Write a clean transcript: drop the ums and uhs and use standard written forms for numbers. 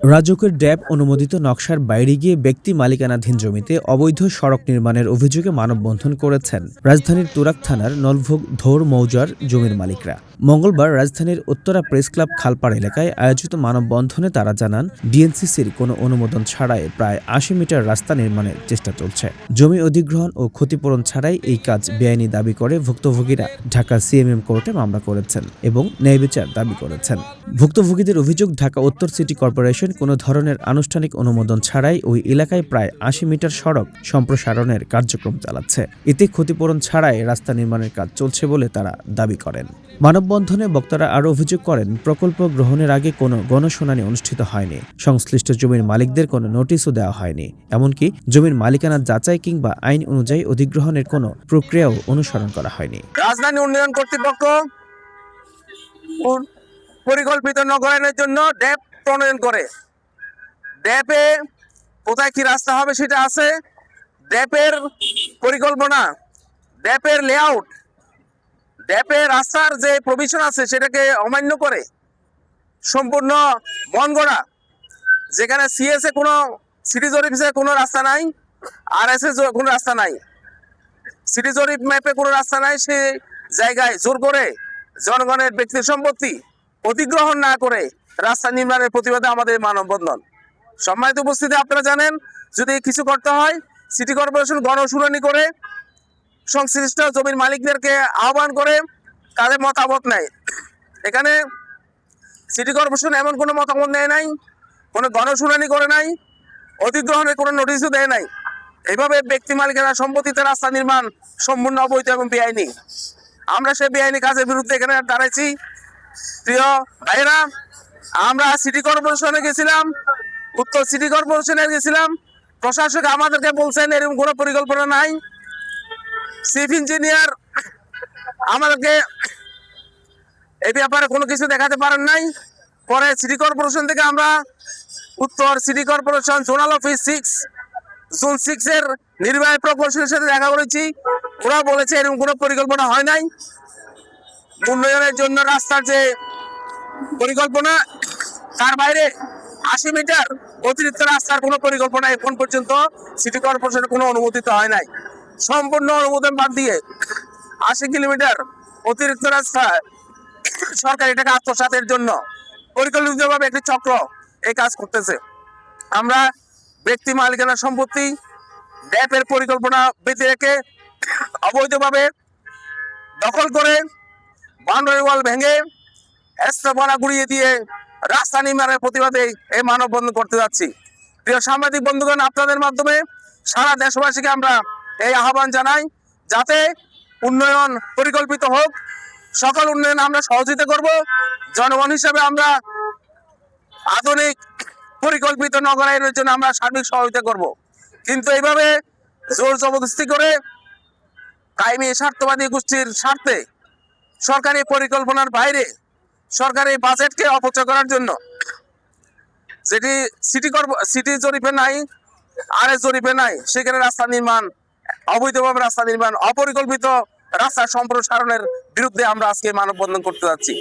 রাজউকের ড্যাব অনুমোদিত নকশার বাইরে গিয়ে ব্যক্তি মালিকানাধীন জমিতে অবৈধ সড়ক নির্মাণের অভিযোগে মানববন্ধন করেছেন রাজধানীর তুরাগ থানার নলভোগ ধৌর মৌজার জমির মালিকরা। মঙ্গলবার রাজধানীর উত্তরা প্রেস ক্লাব খালপাড় এলাকায় আয়োজিত মানববন্ধনে তারা জানান, ডিএনসিসির কোনো অনুমোদন ছাড়াই প্রায় ৮০ মিটার রাস্তা নির্মাণের চেষ্টা চলছে। জমি অধিগ্রহণ ও ক্ষতিপূরণ ছাড়াই এই কাজ বেআইনি দাবি করে ভুক্তভোগীরা ঢাকা সিএমএম কোর্টে মামলা করেছেন এবং ন্যায় বিচার দাবি করেছেন। ভুক্তভোগীদের অভিযোগ, ঢাকা উত্তর সিটি কর্পোরেশন কোনো ধরনের আনুষ্ঠানিক অনুমোদন ছাড়াই ওই এলাকায় প্রায় ৮০ মিটার সড়ক সম্প্রসারণের কার্যক্রম চালাচ্ছে। এতে ক্ষতিপূরণ ছাড়াই রাস্তা নির্মাণের কাজ চলছে বলে তারা দাবি করেন। মানববন্ধনে বক্তারা আরও অভিযোগ করেন, প্রকল্প গ্রহণের আগে কোনো গণশুনানি অনুষ্ঠিত হয়নি, সংশ্লিষ্ট জমির মালিকদের কোনো নোটিশও দেওয়া হয়নি, এমনকি জমির মালিকানা যাচাই কিংবা আইন অনুযায়ী অধিগ্রহণের কোনো প্রক্রিয়াও অনুসরণ করা হয়নি। রাজধানী উন্নয়ন কর্তৃপক্ষ পরিকল্পিত নগরায়নের জন্য ড্যাব প্রণয়ন করে। ড্যাবে কোথায় কি রাস্তা হবে সেটা আছে, ড্যাবের পরিকল্পনা, ড্যাবের লেআউট, ড্যাবের রাস্তার যে প্রভিশন আছে সেটাকে অমান্য করে সম্পূর্ণ বনগড়া, যেখানে সিএসএ কোনো সিটি জরিপে কোনো রাস্তা নাই, আরএসএ কোনো রাস্তা নাই, সিটি জরিপ ম্যাপে কোনো রাস্তা নাই, সেই জায়গায় জোর করে জনগণের ব্যক্তি সম্পত্তি অধিগ্রহণ না করে রাস্তা নির্মাণের প্রতিবাদে আমাদের মানববন্ধন। সম্মানিত উপস্থিতি, আপনারা জানেন, যদি কিছু করতে হয় সিটি কর্পোরেশন গণশুনানি করে সংশ্লিষ্ট জমির মালিকদেরকে আহ্বান করে তাদের মতামত নেয়। এখানে সিটি কর্পোরেশন এমন কোনো মতামত নেয় নাই, কোনো গণশুনানি করে নাই, অধিগ্রহণের কোনো নোটিশও দেয় নাই। এইভাবে ব্যক্তি মালিকেরা সম্পত্তিতে রাস্তা নির্মাণ সম্পূর্ণ অবৈধ এবং বেআইনি। আমরা সেই বেআইনি কাজের বিরুদ্ধে এখানে দাঁড়াইছি। প্রিয় ভাইরা, আমরা সিটি কর্পোরেশনে গেছিলাম, উত্তর সিটি কর্পোরেশনে গেছিলাম, প্রশাসক আমাদেরকে বলছেন এরকম কোনো পরিকল্পনা নাই। চিফ ইঞ্জিনিয়ার আমাদেরকে এই ব্যাপারে কোনো কিছু দেখাতে পারেন নাই। পরে সিটি কর্পোরেশন থেকে আমরা উত্তর city corporation zonal office 6 zone 6 এর নির্বাহী প্রকৌশলীর সাথে দেখা করেছি। ওরা বলেছে এরকম কোনো পরিকল্পনা হয় নাই। উন্নয়নের জন্য রাস্তার যে পরিকল্পনা, তার বাইরে ৮০ মিটার অতিরিক্ত রাস্তার কোনো পরিকল্পনা এখন পর্যন্ত সিটি কর্পোরেশনের কোনো অনুমোদিত হয় নাই। সম্পূর্ণ অনুমোদন বাদ দিয়ে ৮০ কিলোমিটার অতিরিক্ত রাস্তা সরকারি টাকা আত্মসাতের জন্য পরিকল্পিতভাবে একটি চক্র এই কাজ করতেছে। আমরা ব্যক্তি মালিকানা সম্পত্তি ড্যাবের পরিকল্পনা বেঁধে রেখে অবৈধভাবে দখল করে বাউন্ডারি ওয়াল ভেঙে স্থাপনা গুড়িয়ে দিয়ে রাস্তা নির্মাণের প্রতিবাদে এই মানববন্ধন করতে যাচ্ছি। প্রিয় সাংবাদিক বন্ধুগণ, আপনাদের মাধ্যমে সারা দেশবাসীকে আমরা এই আহ্বান জানাই, যাতে উন্নয়ন পরিকল্পিত হোক, সকল উন্নয়ন আমরা সহযোগিতা করব। জনগণ হিসেবে আমরা আধুনিক পরিকল্পিত নগরায়নের জন্য আমরা সার্বিক সহযোগিতা করব। কিন্তু এইভাবে জোর জবরদস্তি করে কায়েমি স্বার্থবাদী গোষ্ঠীর স্বার্থে সরকারি পরিকল্পনার বাইরে সরকারি বাজেটকে অপচয় করার জন্য, যেটি সিটি জরিপে নাই, আরএস জরিপে নাই, সেখানে রাস্তা নির্মাণ, অবৈধভাবে রাস্তা নির্মাণ, অপরিকল্পিত রাস্তা সম্প্রসারণের বিরুদ্ধে আমরা আজকে মানববন্ধন করতে যাচ্ছি।